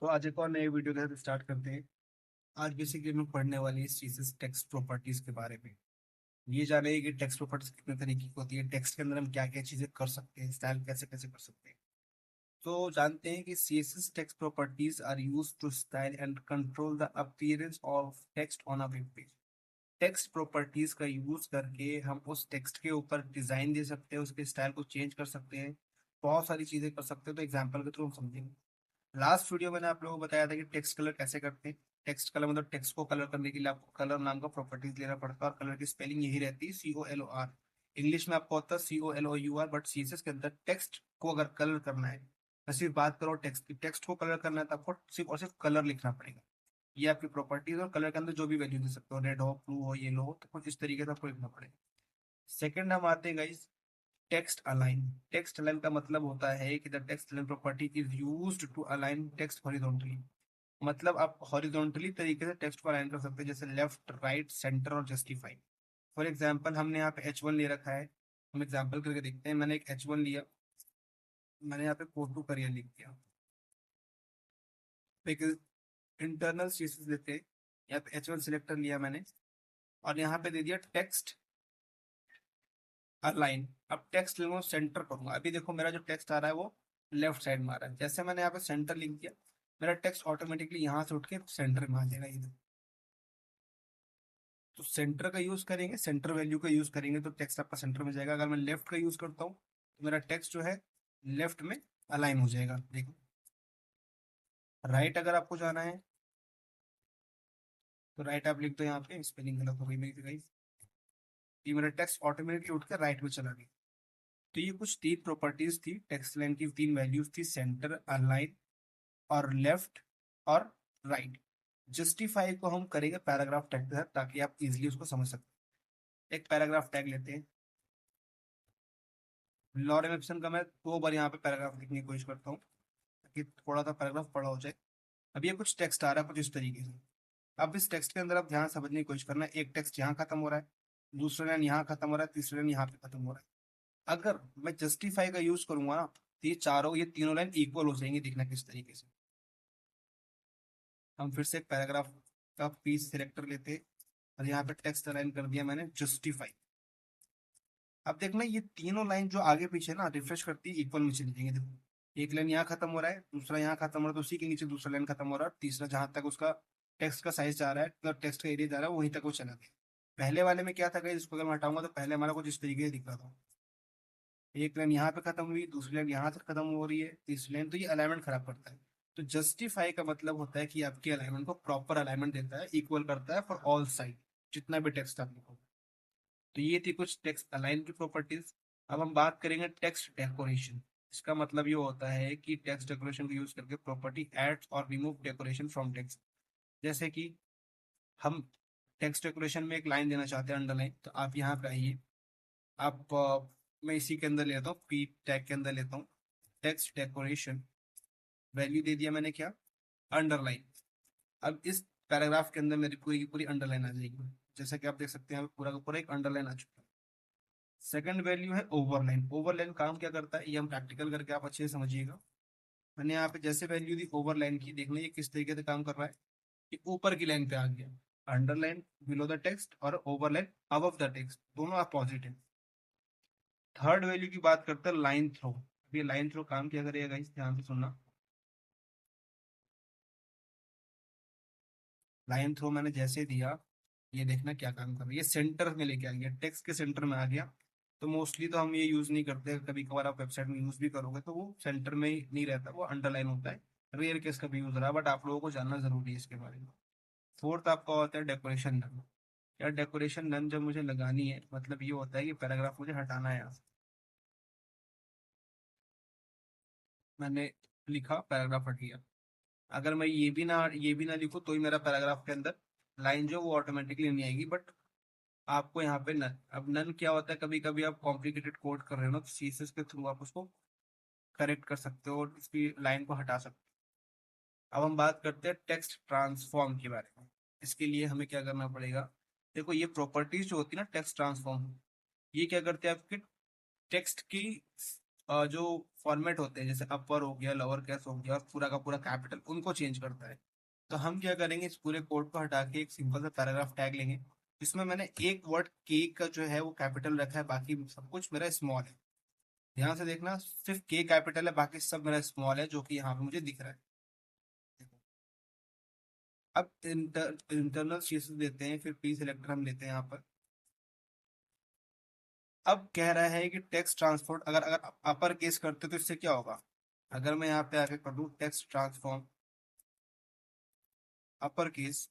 तो आज एक और नए वीडियो के साथ स्टार्ट करते हैं। आज बेसिकली हम पढ़ने वाली इस चीज़ टेक्स्ट प्रॉपर्टीज के बारे में। ये जानेंगे कि टेक्स्ट प्रॉपर्टीज कितने तरीके की होती है, टेक्स्ट के अंदर हम क्या क्या चीज़ें कर सकते हैं, स्टाइल कैसे कैसे कर सकते हैं। तो जानते हैं कि CSS text properties are use to style and control the appearance of text on a web page. Text properties का यूज करके हम उस टेक्स्ट के ऊपर डिजाइन दे सकते हैं, उसके स्टाइल को चेंज कर सकते हैं, बहुत सारी चीजें कर सकते हैं। तो एग्जाम्पल के थ्रू हम समझेंगे। लास्ट वीडियो मैंने आप लोगों को बताया था कि टेक्स्ट कलर कैसे करते हैं। टेक्स्ट कलर मतलब टेक्स्ट को कलर करने के लिए आपको कलर नाम का प्रॉपर्टीज लेना पड़ता है, और कलर की स्पेलिंग यही रहती है COLOR। इंग्लिश में आपको होता है COLOUR, बट CSS के अंदर टेक्स्ट को अगर कलर करना है, तो सिर्फ बात करो टेक्स्ट की, टेक्स्ट को कलर करना है तो आपको सिर्फ और सिर्फ कलर लिखना पड़ेगा। ये आपकी प्रॉपर्टीज, और कलर के अंदर जो भी वैल्यू दे सकते हो, रेड हो, ब्लू हो, येलो हो, तो कुछ इस तरीके से आपको लिखना पड़ेगा। सेकंड हम आते हैं guys, text align. Text align का मतलब होता है कि the text align property is used to align text horizontally. मतलब आप हॉरिजॉन्टली तरीके से टेक्स्ट को अलाइन कर सकते हैं, जैसे लेफ्ट, राइट, सेंटर और जस्टिफाई। फॉर एग्जांपल हमने यहाँ पे H1 ले रखा है। हम एग्जांपल करके देखते हैं। मैंने एक H1 लिया, मैंने यहाँ पे कोड टू करियर लिख दिया। एक इंटरनल चीजें देते हैं, यहाँ पे H1 सिलेक्टर लिया मैंने, और यहाँ पे दे दिया टेक्स्ट अलाइन। अब टेक्स्ट लेंगे सेंटर करूंगा। अभी देखो मेरा जो टेक्स्ट आ रहा है वो लेफ्ट साइड में आ रहा है। जैसे मैंने यहाँ पे सेंटर लिख दिया, मेरा टेक्स्ट ऑटोमेटिकली यहाँ से उठ के सेंटर में आ जाएगा इधर। तो सेंटर का यूज करेंगे, सेंटर वैल्यू का यूज करेंगे तो टेक्स्ट आपका सेंटर में जाएगा। अगर मैं लेफ्ट का यूज करता हूँ तो मेरा टेक्स्ट जो है लेफ्ट में अलाइन हो जाएगा। देखो, राइट अगर आपको जाना है तो राइट आप लिख दो, यहाँ पे स्पेलिंग गलत हो गई मेरी गाइस। ये मेरा टेक्स्ट ऑटोमेटिकली उठ कर राइट में चला गया। तो ये कुछ तीन प्रॉपर्टीज थी टेक्स्ट लाइन की, तीन वैल्यूज थी, सेंटर, अलाइन और लेफ्ट और राइट। जस्टिफाई को हम करेंगे पैराग्राफ टैग के साथ, ताकि आप इजिली उसको समझ सकते हैं। एक पैराग्राफ टैग लेते हैं। लॉरेल एप्सन का मैं 2 बार यहाँ पे पैराग्राफ लिखने की कोशिश करता हूँ, ताकि थोड़ा सा पैराग्राफ पढ़ा हो जाए। अब ये कुछ टेक्स्ट आ रहा है कुछ इस तरीके से। अब इस टेक्स्ट के अंदर आप ध्यान समझने की कोशिश करना, एक टेक्स्ट यहाँ खत्म हो रहा है, दूसरा लाइन यहाँ खत्म हो रहा है, तीसरा लाइन यहाँ पे खत्म हो रहा है। अगर मैं जस्टिफाई का यूज करूंगा ना, तो ये तीनों लाइन इक्वल हो जाएंगी। देखना किस तरीके से। हम फिर से एक पैराग्राफ का पीस सिलेक्टर लेते हैं, और यहाँ पे टेक्स्ट अलाइन कर दिया मैंने जस्टिफाई। अब देखना ये तीनों लाइन जो आगे पीछे ना रिफ्रेश करती है, इक्वल में चली जाएंगे। देखो, एक लाइन यहाँ खत्म हो रहा है, दूसरा यहाँ खत्म हो रहा है, तो उसी के नीचे दूसरा लाइन खत्म हो रहा है, और तीसरा जहां तक उसका टेक्स्ट का साइज जा रहा है, मतलब टेक्स्ट का एरिया जा रहा है, वहीं तक वो चला गया। पहले वाले में क्या था कि इसको अगर मैं हटाऊंगा तो पहले हमारा कुछ इस तरीके से दिख रहा था। एक लाइन यहाँ पे खत्म हुई, दूसरी लाइन यहाँ तक खत्म हो रही है, तीसरी लाइन, तो ये अलाइनमेंट खराब करता है। तो जस्टिफाई का मतलब होता है कि आपकी अलाइनमेंट को प्रॉपर अलाइनमेंट देता है, इक्वल करता है फॉर ऑल साइड, जितना भी टेक्स्ट आप लिखो। तो ये थी कुछ टेक्स्ट अलाइन की प्रॉपर्टीज। अब हम बात करेंगे टेक्स्ट डेकोरेशन। इसका मतलब ये होता है कि टेक्स्ट डेकोरेशन को यूज करके प्रॉपर्टी एड और रिमूव डेकोरेशन फ्रॉम टेक्स्ट। जैसे कि हम टेक्स्ट डेकोरेशन में एक लाइन देना चाहते हैं अंडरलाइन, तो आप यहाँ पे आइए। आप मैं इसी के अंदर लेता हूँ, पी टैग के अंदर लेता हूँ टेक्स्ट डेकोरेशन। वैल्यू दे दिया मैंने क्या, अंडरलाइन। अब इस पैराग्राफ के अंदर मेरी पूरी की पूरी अंडरलाइन आ जाएगी। जैसा कि आप देख सकते हैं पूरा का पूरा एक अंडरलाइन आ चुका है। सेकंड वैल्यू है ओवरलाइन। ओवरलाइन काम क्या करता है ये हम प्रैक्टिकल करके आप अच्छे से समझिएगा। मैंने यहाँ पे जैसे वैल्यू दी ओवरलाइन की, देखना ये किस तरीके से काम कर रहा है। कि ऊपर की लाइन पे आ गया, अंडरलाइन बिलो द टेक्स्ट और ओवरलाइन अबव द टेक्स्ट, दोनों आप पॉजिटिव। थर्ड वैल्यू की बात करते हैं लाइन थ्रो। ये लाइन थ्रो काम क्या करेगा गाइस, ध्यान से सुनना। लाइन थ्रो मैंने जैसे दिया, ये देखना क्या काम कर रहा है, ये सेंटर में लेके आ गया, टेक्स्ट के सेंटर में आ गया। तो मोस्टली तो हम ये यूज नहीं करते, कभी कभार आप वेबसाइट में यूज भी करोगे तो वो सेंटर में ही नहीं रहता, वो अंडरलाइन होता है। रेयर केस का भी यूज रहा है, बट आप लोगों को जानना जरूरी है इसके बारे में। फोर्थ आपका होता है डेकोरेशन नन। यार डेकोरेशन नन जब मुझे लगानी है, मतलब ये होता है कि पैराग्राफ मुझे हटाना है यहाँ से। मैंने लिखा, पैराग्राफ हट गया। अगर मैं ये भी ना लिखूँ तो ही मेरा पैराग्राफ के अंदर लाइन जो वो ऑटोमेटिकली नहीं आएगी। बट आपको यहाँ पे नन, अब नन क्या होता है, कभी कभी आप कॉम्प्लिकेटेड कोड कर रहे हो ना, तो CSS के थ्रू आप उसको करेक्ट कर सकते हो और इसकी लाइन को हटा सकते हो। अब हम बात करते हैं टेक्स्ट ट्रांसफॉर्म के बारे में। इसके लिए हमें क्या करना पड़ेगा, देखो ये प्रॉपर्टीज जो होती है ना टेक्स्ट ट्रांसफॉर्म, ये क्या करते हैं आपके टेक्स्ट की जो फॉर्मेट होते हैं जैसे अपर हो गया, लोअर केस हो गया और पूरा का पूरा कैपिटल, उनको चेंज करता है। तो हम क्या करेंगे, इस पूरे कोड को हटा के एक सिंपल सा पैराग्राफ टैग लेंगे, जिसमें मैंने एक वर्ड के का जो है वो कैपिटल रखा है, बाकी सब कुछ मेरा स्मॉल है। ध्यान से देखना, सिर्फ के कैपिटल है, बाकी सब मेरा स्मॉल है, जो कि यहाँ पे मुझे दिख रहा है। अब इंटरनल चीजें देते हैं, फिर पी सिलेक्टर हम लेते हैं यहाँ पर। अब कह रहा है कि टेक्स्ट ट्रांसफॉर्म, अगर अगर अपर केस करते तो इससे क्या होगा। अगर मैं यहाँ पे आके कर दूं टेक्स्ट ट्रांसफॉर्म अपर केस,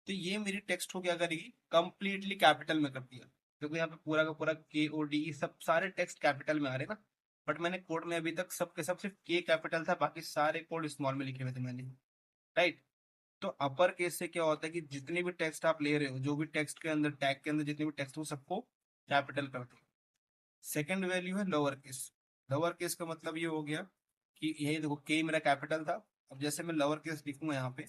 तो ये मेरी टेक्स्ट को क्या करेगी, कंप्लीटली कैपिटल में कर दिया। क्योंकि यहाँ पे पूरा का पूरा के ओ डी सब सारे टेक्स्ट कैपिटल में आ रहे हैं ना। बट मैंने कोड में अभी तक सबके सब सिर्फ के कैपिटल था, बाकी सारे कोड स्मॉल में लिखे हुए थे मैंने। राइट। तो अपर केस से क्या होता है कि जितनी भी टेक्स्ट आप ले रहे हो, जो भी टेक्स्ट के अंदर टैग के अंदर जितने भी टेक्स्ट हो, सबको कैपिटल कर दो। सेकंड वैल्यू है लोअर केस। लोअर केस का मतलब ये हो गया कि यही देखो, के मेरा कैपिटल था, अब जैसे मैं लोअर केस लिखूंगा यहाँ पे,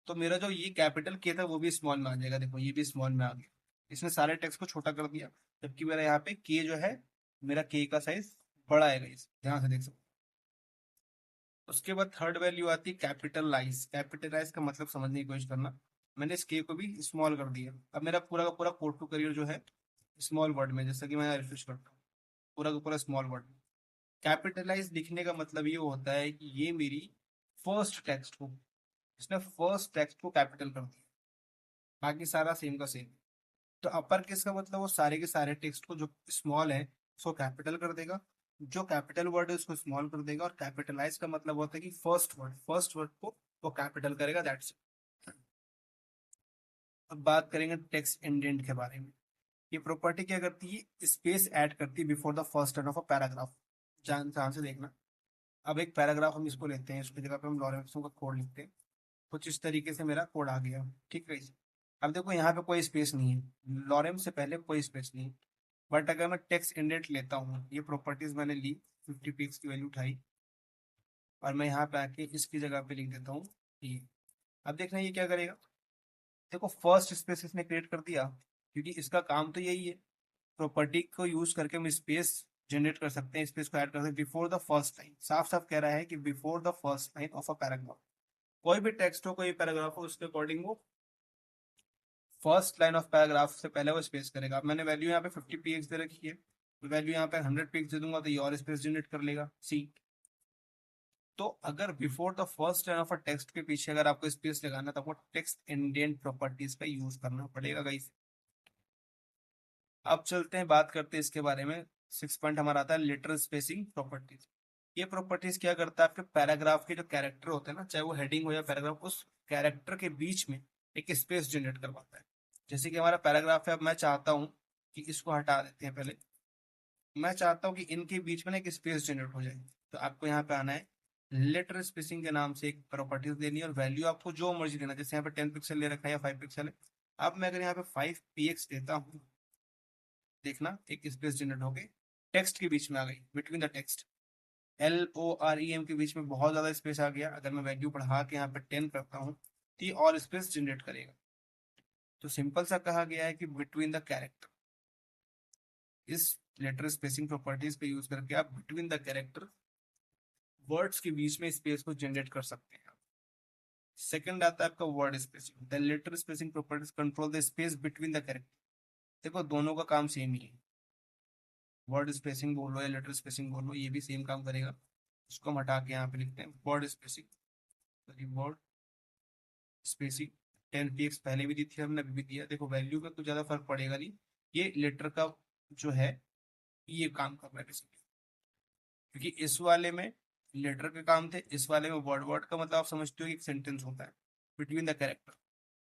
तो मेरा जो ये कैपिटल के था वो भी स्मॉल में आ जाएगा। देखो ये भी स्मॉल में आ गया, इसने सारे टेक्स्ट को छोटा कर दिया। जबकि मेरा यहाँ पे के जो है, मेरा के का साइज बड़ा आएगा, इस ध्यान से देख सकते हो। उसके बाद थर्ड वैल्यू आती है कैपिटलाइज। कैपिटलाइज का मतलब समझने की कोशिश करना। मैंने इस के को भी स्मॉल कर दिया, अब मेरा पूरा का पूरा कोड टू करियर जो है स्मॉल वर्ड में, जैसा कि मैं रिफ्रेश करता हूँ, पूरा का पूरा स्मॉल वर्ड। कैपिटलाइज लिखने का मतलब ये होता है कि ये मेरी फर्स्ट टेक्स्ट को, इसने फर्स्ट टेक्स्ट को कैपिटल कर दिया, बाकी सारा सेम का सेम। तो अपर केस का मतलब वो सारे के सारे टेक्स्ट को जो स्मॉल है उसको कैपिटल कर देगा, जो कैपिटल वर्ड है उसको स्मॉल कर देगा। और कैपिटलाइज का मतलब होता है कि फर्स्ट वर्ड को वो कैपिटल करेगा, दैट्स इट। अब बात करेंगे टेक्स्ट इंडेंट के बारे में। ये प्रॉपर्टी क्या करती है, स्पेस ऐड करती है before the first line of a paragraph. ध्यान से देखना। अब एक पैराग्राफ हम इसको लेते हैं, इसकी जगह पे हम लॉरेंसो का कोड लिखते हैं। कुछ इस तरीके से मेरा कोड आ गया, ठीक है। अब देखो यहाँ पे कोई स्पेस नहीं है, लॉरेंस से पहले कोई स्पेस नहीं है। बट अगर मैं टेक्स्ट इंडेंट लेता हूँ, ये प्रॉपर्टीज मैंने ली, 50 पिक्स की वैल्यू उठाई, और मैं यहाँ पे आके इसकी जगह पे लिख देता हूँ ये। अब देखना ये क्या करेगा। देखो फर्स्ट स्पेस इसने क्रिएट कर दिया, क्योंकि इसका काम तो यही है। प्रॉपर्टी को यूज करके हम स्पेस जनरेट कर सकते हैं, स्पेस को ऐड कर सकते हैं बिफोर द फर्स्ट लाइन। साफ साफ कह रहा है कि before the first line of a paragraph. कोई भी टेक्स्ट हो, कोई पैराग्राफ हो, उसके अकॉर्डिंग वो फर्स्ट लाइन ऑफ पैराग्राफ से पहले वो स्पेस करेगा। अब मैंने वैल्यू यहाँ पे 50 px दे रखी है, वैल्यू यहाँ पे 100 px दे दूंगा तो ये और स्पेस जनरेट कर लेगा, सी। तो अगर before the first line of a text के पीछे अगर आपको स्पेस लगाना है, तो आपको टेक्स्ट इंडेंट प्रॉपर्टीज का यूज करना पड़ेगा गाइस। अब चलते हैं, बात करते हैं इसके बारे में। 6 पॉइंट हमारा आता है लेटर स्पेसिंग प्रॉपर्टीज। ये प्रॉपर्टीज क्या करता है, आपके पैराग्राफ के जो कैरेक्टर होते हैं ना, चाहे वो हेडिंग हो या पैराग्राफ, उस कैरेक्टर के बीच में एक स्पेस जनरेट करवाता है। जैसे कि हमारा पैराग्राफ है, अब मैं चाहता हूँ कि इसको हटा देते हैं पहले। मैं चाहता हूँ कि इनके बीच में ना एक स्पेस जनरेट हो जाए। तो आपको यहाँ पे आना है, लेटर स्पेसिंग के नाम से एक प्रॉपर्टीज देनी है, और वैल्यू आपको जो मर्जी देना। जैसे यहाँ पे 10 पिक्सल ले रखा है या 5 पिक्सल है। अब मैं अगर यहाँ पे 5 px देता हूँ, देखना एक स्पेस जनरेट हो गई, टेक्स्ट के बीच में आ गई, बिटवीन द टेक्स्ट। LOREM के बीच में बहुत ज्यादा स्पेस आ गया। अगर मैं वैल्यू बढ़ा के यहाँ पे 10 करता हूँ, तो ये और स्पेस जनरेट करेगा। तो सिंपल सा कहा गया है कि बिटवीन द कैरेक्टर, इस लेटर स्पेसिंग प्रॉपर्टीज का यूज करके आप बिटवीन द कैरेक्टर, वर्ड्स के बीच में स्पेस को जनरेट कर सकते हैं। सेकंड आता है आपका word spacing. The letter spacing properties control the space between the character. देखो दोनों का काम सेम ही है, वर्ड स्पेसिंग बोलो या लेटर स्पेसिंग बोलो, ये भी सेम काम करेगा। इसको हम हटा के यहाँ पे लिखते हैं word spacing. Sorry, word spacing. 10 px पहले भी दी थी हमने, अभी भी दिया। देखो वैल्यू का कुछ ज्यादा फर्क पड़ेगा नहीं, ये लेटर का जो है ये काम कर रहा है बेसिकली। क्योंकि इस वाले में लेटर के काम थे, इस वाले में वर्ड। वर्ड का मतलब आप समझते हो कि एक सेंटेंस होता है बिटवीन द कैरेक्टर।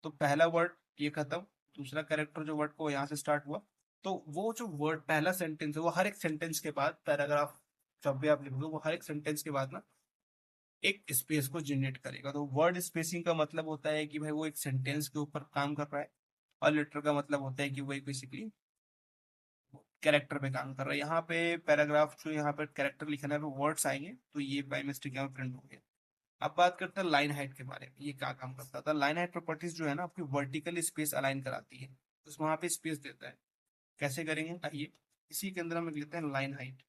तो पहला वर्ड ये खत्म, दूसरा कैरेक्टर जो वर्ड को यहाँ से स्टार्ट हुआ। तो वो जो वर्ड पहला सेंटेंस है, वो हर एक सेंटेंस के बाद, पैराग्राफ जब भी आप लिखोगे, वो हर एक सेंटेंस के बाद ना एक स्पेस को जनरेट करेगा। तो वर्ड स्पेसिंग का मतलब होता है कि भाई वो एक सेंटेंस के ऊपर काम कर रहा है, और लेटर का मतलब होता है कि वो एक बेसिकली कैरेक्टर पे काम कर रहा है। यहाँ पे पैराग्राफ जो यहाँ पे कैरेक्टर लिखना है, वर्ड्स आएंगे, तो ये बाय मिस्टेक यहाँ प्रिंट हो गया। अब बात करते हैं लाइन हाइट के बारे में, ये क्या काम करता था। लाइन हाइट प्रॉपर्टीज जो है ना, आपकी वर्टिकल स्पेस अलाइन कराती है, तो वहां पे स्पेस देता है। कैसे करेंगे आइए, इसी के अंदर हम लिख लेते हैं लाइन हाइट।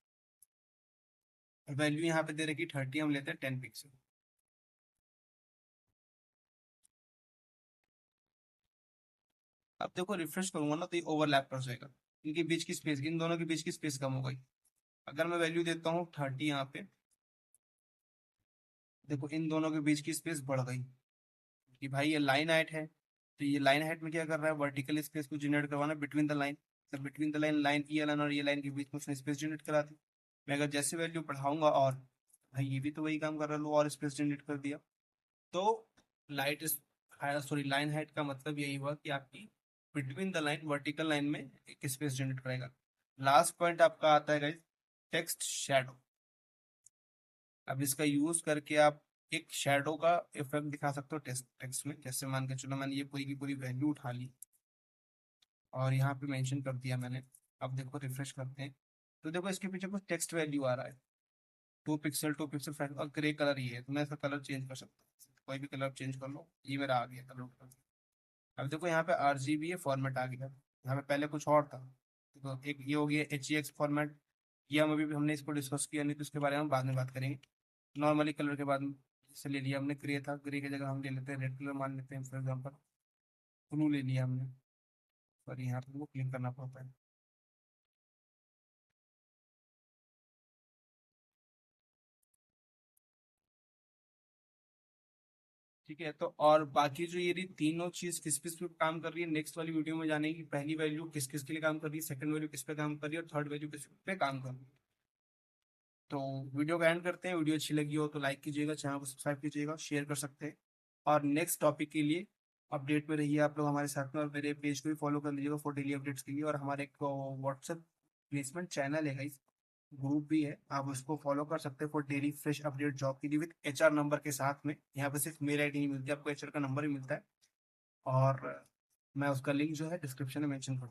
वैल्यू यहाँ पे दे रखी 30, हम लेते हैं 10 पिक्सल। अब देखो रिफ्रेश करूंगा ना तो ये ओवरलैप कर जाएगा, इनके बीच की स्पेस, इन दोनों के बीच की स्पेस कम हो गई। अगर मैं वैल्यू देता हूँ 30 यहाँ पे, देखो इन दोनों के बीच की स्पेस बढ़ गई कि भाई ये लाइन हाइट है, तो ये लाइन हाइट में क्या कर रहा है, वर्टिकल स्पेस को जनरेट करवाना बिटवीन द लाइन। तो बिटवीन द लाइन, लाइन ये लाइन और ये लाइन के बीच में उसने स्पेस जनरेट करा दी। मैं अगर जैसे वैल्यू बढ़ाऊंगा, और भाई ये भी तो वही काम कर रहा है, लो और स्पेस जनरेट कर दिया। तो लाइट सॉरी लाइन हाइट का मतलब यही हुआ कि आपकी between the line, vertical line में एक स्पेस जनरेट करेगा। लास्ट पॉइंट आपका आता है गाइस, टेक्स्ट शैडो। अब इसका यूज करके आप एक शैडो का इफेक्ट दिखा सकते हो टेक्स्ट टेक्स्ट में। जैसे मान के चलो मैंने ये पूरी की पूरी वैल्यू उठा ली और यहाँ पे मेंशन कर दिया मैंने। अब देखो रिफ्रेश करते हैं तो देखो इसके पीछे कुछ टेक्स्ट वैल्यू आ रहा है, 2 पिक्सल 2 पिक्सल फाइव, और ग्रे कलर ही है, तो मैं इसका कलर चेंज कर सकता हूँ, कोई भी कलर चेंज कर लो, ये मेरा आ गया कलर। अब देखो यहाँ पे RGB है फॉर्मेट आ गया, यहाँ पे पहले कुछ और था। तो एक ये हो गया HEX फॉर्मेट, ये हम अभी भी हमने इसको डिस्कस किया नहीं, तो इसके बारे में हम बाद में बात करेंगे। नॉर्मली कलर के बाद से ले लिया हमने, ग्रे था, ग्रे की जगह हम ले लेते हैं रेड कलर, मान लेते हैं फॉर एग्जाम्पल। ब्लू ले लिया हमने, पर यहाँ पे वो क्लिक करना पड़ता है। ठीक है, तो और बाकी जो ये तीनों चीज किस किस पे काम कर रही है, नेक्स्ट वाली वीडियो में जानेगी। पहली वैल्यू किस किस के लिए काम कर रही है, सेकंड वैल्यू किस पे काम कर रही है, और थर्ड वैल्यू किस पे काम कर रही है। तो वीडियो का एंड करते हैं। वीडियो अच्छी लगी हो तो लाइक कीजिएगा, चैनल को सब्सक्राइब कीजिएगा, शेयर कर सकते हैं। और नेक्स्ट टॉपिक के लिए अपडेट में रहिए आप लोग हमारे साथ में, और मेरे पेज को भी फॉलो कर लीजिएगा फॉर डेली अपडेट्स के लिए। और हमारे एक व्हाट्सएप प्लेसमेंट चैनल है गाइस, ग्रुप भी है, आप उसको फॉलो कर सकते हैं for daily fresh update job के लिए, विद HR नंबर के साथ में। यहाँ पे सिर्फ मेल ID नहीं मिलती, आपको HR का नंबर ही मिलता है। और मैं उसका लिंक जो है डिस्क्रिप्शन में मेंशन कर